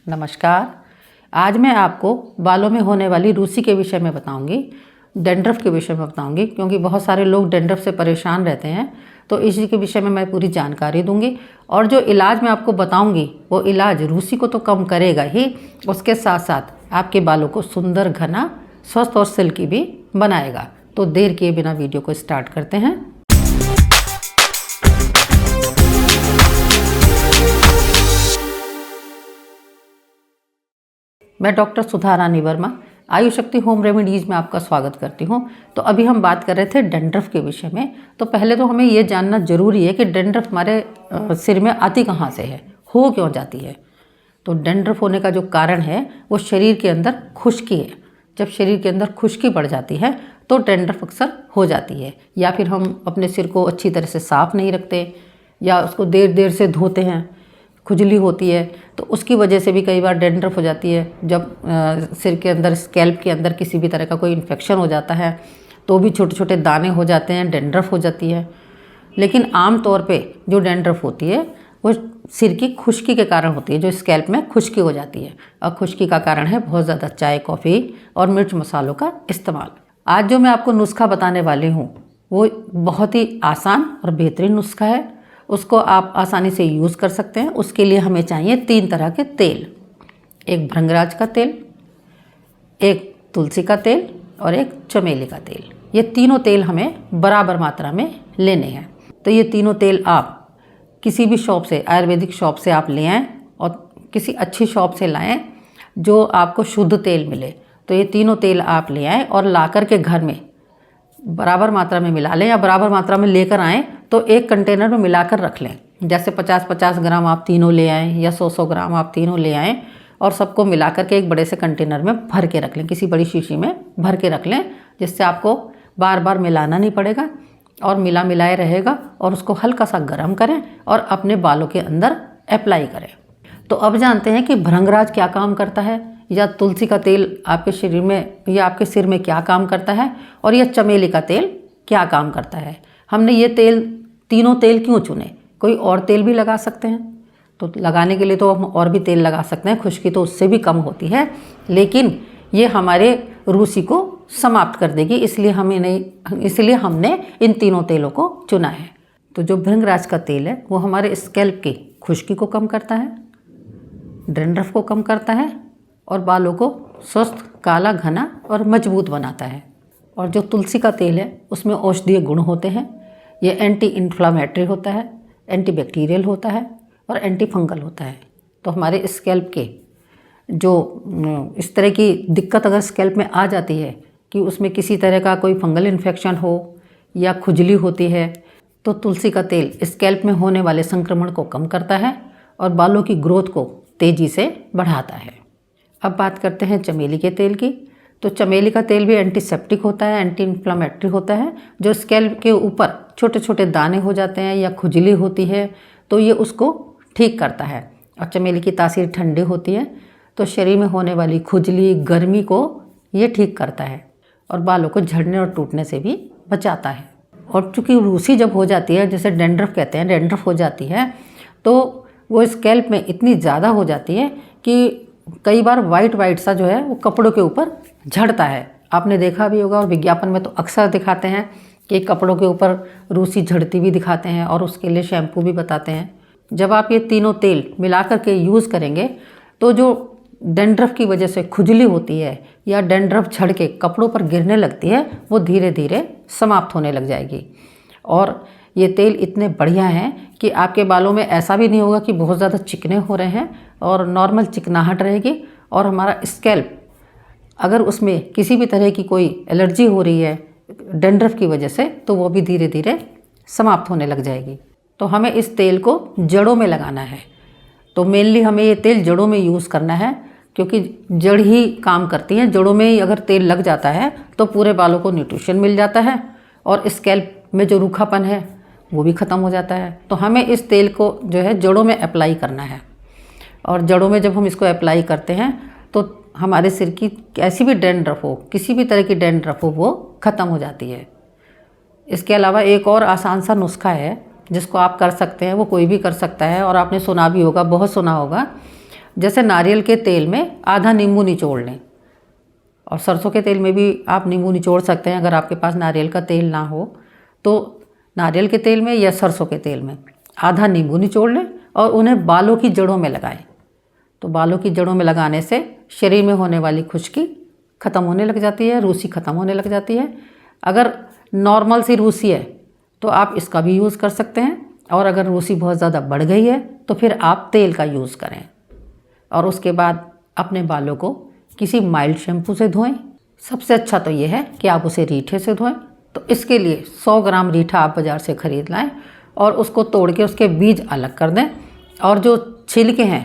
नमस्कार। आज मैं आपको बालों में होने वाली रूसी के विषय में बताऊंगी, डैंड्रफ के विषय में बताऊंगी, क्योंकि बहुत सारे लोग डैंड्रफ से परेशान रहते हैं। तो इसी के विषय में मैं पूरी जानकारी दूंगी और जो इलाज मैं आपको बताऊंगी वो इलाज रूसी को तो कम करेगा ही, उसके साथ साथ आपके बालों को सुंदर, घना, स्वस्थ और सिल्की भी बनाएगा। तो देर किए बिना वीडियो को स्टार्ट करते हैं। मैं डॉक्टर सुधा रानी वर्मा, आयु शक्ति होम रेमेडीज़ में आपका स्वागत करती हूँ। तो अभी हम बात कर रहे थे डैंड्रफ के विषय में। तो पहले तो हमें ये जानना ज़रूरी है कि डैंड्रफ हमारे सिर में आती कहाँ से है, हो क्यों जाती है। तो डैंड्रफ होने का जो कारण है वो शरीर के अंदर खुश्की है। जब शरीर के अंदर खुश्की बढ़ जाती है तो डैंड्रफ अक्सर हो जाती है, या फिर हम अपने सिर को अच्छी तरह से साफ़ नहीं रखते या उसको देर देर से धोते हैं, खुजली होती है, तो उसकी वजह से भी कई बार डैंड्रफ हो जाती है। जब सिर के अंदर, स्कैल्प के अंदर किसी भी तरह का कोई इन्फेक्शन हो जाता है तो भी छोटे छोटे दाने हो जाते हैं, डैंड्रफ हो जाती है। लेकिन आम तौर पे जो डैंड्रफ होती है वो सिर की खुश्की के कारण होती है, जो स्कैल्प में खुश्की हो जाती है। और खुश्की का कारण है बहुत ज़्यादा चाय, कॉफ़ी और मिर्च मसालों का इस्तेमाल। आज जो मैं आपको नुस्खा बताने वाली हूँ वो बहुत ही आसान और बेहतरीन नुस्खा है। उसको आप आसानी से यूज़ कर सकते हैं। उसके लिए हमें चाहिए 3 तरह के तेल, एक भृंगराज का तेल, एक तुलसी का तेल और एक चमेली का तेल। ये तीनों तेल हमें बराबर मात्रा में लेने हैं। तो ये तीनों तेल आप किसी भी शॉप से, आयुर्वेदिक शॉप से आप ले आएँ और किसी अच्छी शॉप से लाएँ जो आपको शुद्ध तेल मिले। तो ये तीनों तेल आप ले आएँ और ला कर के घर में बराबर मात्रा में मिला लें, या बराबर मात्रा में लेकर आएँ तो एक कंटेनर में मिलाकर रख लें। जैसे 50-50 ग्राम आप तीनों ले आएँ या 100-100 ग्राम आप तीनों ले आएँ और सबको मिला कर के एक बड़े से कंटेनर में भर के रख लें, किसी बड़ी शीशी में भर के रख लें, जिससे आपको बार बार मिलाना नहीं पड़ेगा और मिलाए रहेगा। और उसको हल्का सा गर्म करें और अपने बालों के अंदर अप्लाई करें। तो अब जानते हैं कि भृंगराज क्या काम करता है, या तुलसी का तेल आपके शरीर में या आपके सिर में क्या काम करता है, और यह चमेली का तेल क्या काम करता है। हमने ये तीनों तेल क्यों चुने? कोई और तेल भी लगा सकते हैं, तो लगाने के लिए तो हम और भी तेल लगा सकते हैं, खुश्की तो उससे भी कम होती है, लेकिन ये हमारे रूसी को समाप्त कर देगी, इसलिए हमने इन तीनों तेलों को चुना है। तो जो भृंगराज का तेल है वो हमारे स्कैल्प की खुश्की को कम करता है, डैंड्रफ को कम करता है और बालों को स्वस्थ, काला, घना और मजबूत बनाता है। और जो तुलसी का तेल है उसमें औषधीय गुण होते हैं। ये एंटी इन्फ्लामेटरी होता है, एंटी बैक्टीरियल होता है और एंटी फंगल होता है। तो हमारे स्कैल्प के जो इस तरह की दिक्कत अगर स्कैल्प में आ जाती है कि उसमें किसी तरह का कोई फंगल इन्फेक्शन हो या खुजली होती है, तो तुलसी का तेल स्कैल्प में होने वाले संक्रमण को कम करता है और बालों की ग्रोथ को तेज़ी से बढ़ाता है। अब बात करते हैं चमेली के तेल की। तो चमेली का तेल भी एंटीसेप्टिक होता है, एंटी इन्फ्लामेटरी होता है। जो स्कैल्प के ऊपर छोटे छोटे दाने हो जाते हैं या खुजली होती है तो ये उसको ठीक करता है। और चमेली की तासीर ठंडी होती है, तो शरीर में होने वाली खुजली, गर्मी को ये ठीक करता है और बालों को झड़ने और टूटने से भी बचाता है। और चूँकि रूसी जब हो जाती है, जैसे डैंड्रफ कहते हैं, डैंड्रफ हो जाती है, तो वो स्कैल्प में इतनी ज़्यादा हो जाती है कि कई बार वाइट सा जो है वो कपड़ों के ऊपर झड़ता है। आपने देखा भी होगा और विज्ञापन में तो अक्सर दिखाते हैं कि कपड़ों के ऊपर रूसी झड़ती भी दिखाते हैं और उसके लिए शैम्पू भी बताते हैं। जब आप ये तीनों तेल मिला कर के यूज़ करेंगे तो जो डैंड्रफ की वजह से खुजली होती है या डैंड्रफ झड़ के कपड़ों पर गिरने लगती है, वो धीरे धीरे समाप्त होने लग जाएगी। और ये तेल इतने बढ़िया हैं कि आपके बालों में ऐसा भी नहीं होगा कि बहुत ज़्यादा चिकने हो रहे हैं, और नॉर्मल चिकनाहट रहेगी। और हमारा स्कैल्प, अगर उसमें किसी भी तरह की कोई एलर्जी हो रही है डैंड्रफ की वजह से, तो वो भी धीरे धीरे समाप्त होने लग जाएगी। तो हमें इस तेल को जड़ों में लगाना है। तो मेनली हमें ये तेल जड़ों में यूज़ करना है, क्योंकि जड़ ही काम करती हैं। जड़ों में ही अगर तेल लग जाता है तो पूरे बालों को न्यूट्रिशन मिल जाता है और स्कैल्प में जो रूखापन है वो भी ख़त्म हो जाता है। तो हमें इस तेल को जो है जड़ों में अप्लाई करना है। और जड़ों में जब हम इसको अप्लाई करते हैं तो हमारे सिर की ऐसी भी डैंड्रफ हो, किसी भी तरह की डैंड्रफ हो, वो ख़त्म हो जाती है। इसके अलावा एक और आसान सा नुस्खा है जिसको आप कर सकते हैं, वो कोई भी कर सकता है और आपने सुना भी होगा, बहुत सुना होगा। जैसे नारियल के तेल में आधा नींबू निचोड़ लें, और सरसों के तेल में भी आप नींबू निचोड़ सकते हैं। अगर आपके पास नारियल का तेल ना हो तो नारियल के तेल में या सरसों के तेल में आधा नींबू निचोड़ लें और उन्हें बालों की जड़ों में लगाएं। तो बालों की जड़ों में लगाने से शरीर में होने वाली खुश्की ख़त्म होने लग जाती है, रूसी ख़त्म होने लग जाती है। अगर नॉर्मल सी रूसी है तो आप इसका भी यूज़ कर सकते हैं, और अगर रूसी बहुत ज़्यादा बढ़ गई है तो फिर आप तेल का यूज़ करें। और उसके बाद अपने बालों को किसी माइल्ड शैम्पू से धोएं। सबसे अच्छा तो ये है कि आप उसे रीठे से धोएं। तो इसके लिए 100 ग्राम रीठा आप बाज़ार से ख़रीद लाएं और उसको तोड़ के उसके बीज अलग कर दें, और जो छिलके हैं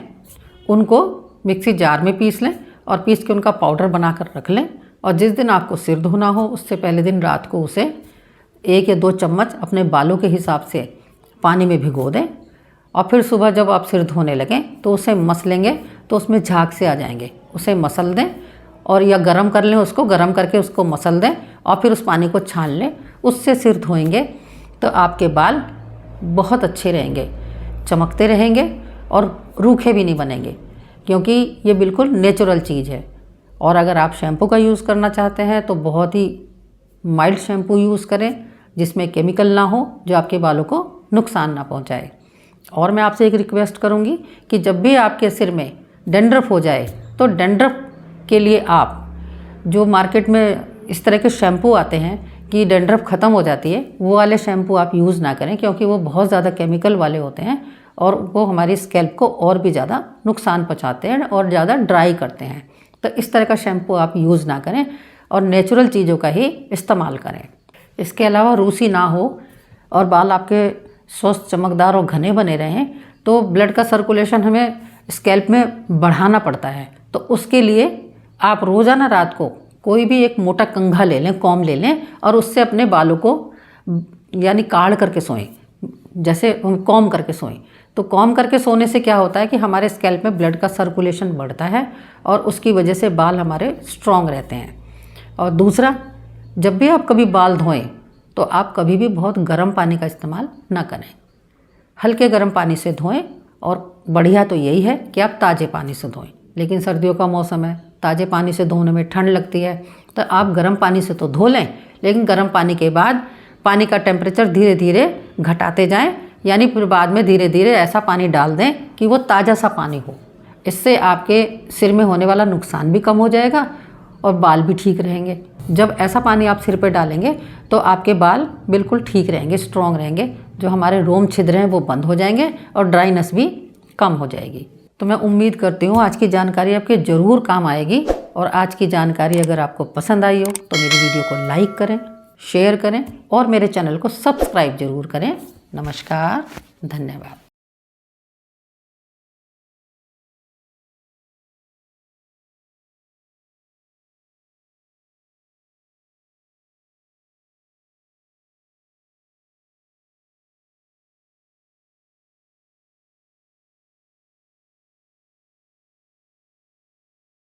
उनको मिक्सी जार में पीस लें और पीस के उनका पाउडर बनाकर रख लें। और जिस दिन आपको सिर धोना हो उससे पहले दिन रात को उसे 1 या 2 चम्मच अपने बालों के हिसाब से पानी में भिगो दें, और फिर सुबह जब आप सिर धोने लगें तो उसे मसलेंगे तो उसमें झाग से आ जाएंगे। उसे मसल दें, और या गरम कर लें, उसको गरम करके उसको मसल दें और फिर उस पानी को छान लें। उससे सिर धोएंगे तो आपके बाल बहुत अच्छे रहेंगे, चमकते रहेंगे और रूखे भी नहीं बनेंगे, क्योंकि ये बिल्कुल नेचुरल चीज़ है। और अगर आप शैम्पू का यूज़ करना चाहते हैं तो बहुत ही माइल्ड शैम्पू यूज़ करें, जिसमें केमिकल ना हो, जो आपके बालों को नुकसान ना पहुंचाए। और मैं आपसे एक रिक्वेस्ट करूंगी कि जब भी आपके सिर में डैंड्रफ हो जाए तो डैंड्रफ के लिए आप जो मार्केट में इस तरह के शैम्पू आते हैं कि डैंड्रफ ख़त्म हो जाती है, वो वाले शैम्पू आप यूज़ ना करें, क्योंकि वो बहुत ज़्यादा केमिकल वाले होते हैं और वो हमारी स्कैल्प को और भी ज़्यादा नुकसान पहुंचाते हैं और ज़्यादा ड्राई करते हैं। तो इस तरह का शैम्पू आप यूज़ ना करें और नेचुरल चीज़ों का ही इस्तेमाल करें। इसके अलावा रूसी ना हो और बाल आपके स्वस्थ, चमकदार और घने बने रहें तो ब्लड का सर्कुलेशन हमें स्कैल्प में बढ़ाना पड़ता है। तो उसके लिए आप रोज़ाना रात को कोई भी एक मोटा कंघा ले लें, कॉम ले लें, और उससे अपने बालों को यानी काढ़ करके सोएं, जैसे कॉम करके सोएं। तो कॉम करके सोने से क्या होता है कि हमारे स्कैल्प में ब्लड का सर्कुलेशन बढ़ता है और उसकी वजह से बाल हमारे स्ट्रॉन्ग रहते हैं। और दूसरा, जब भी आप कभी बाल धोएं तो आप कभी भी बहुत गर्म पानी का इस्तेमाल ना करें, हल्के गर्म पानी से धोएं। और बढ़िया तो यही है कि आप ताज़े पानी से धोएं, लेकिन सर्दियों का मौसम है, ताज़े पानी से धोने में ठंड लगती है, तो आप गर्म पानी से तो धो लें, लेकिन गर्म पानी के बाद पानी का टेम्परेचर धीरे धीरे घटाते जाएं, यानी फिर बाद में धीरे धीरे ऐसा पानी डाल दें कि वो ताज़ा सा पानी हो। इससे आपके सिर में होने वाला नुकसान भी कम हो जाएगा और बाल भी ठीक रहेंगे। जब ऐसा पानी आप सिर पे डालेंगे तो आपके बाल बिल्कुल ठीक रहेंगे, स्ट्रॉन्ग रहेंगे, जो हमारे रोम छिद्र हैं वो बंद हो जाएंगे और ड्राइनेस भी कम हो जाएगी। तो मैं उम्मीद करती हूँ आज की जानकारी आपके ज़रूर काम आएगी, और आज की जानकारी अगर आपको पसंद आई हो तो मेरी वीडियो को लाइक करें, शेयर करें और मेरे चैनल को सब्सक्राइब ज़रूर करें। नमस्कार, धन्यवाद।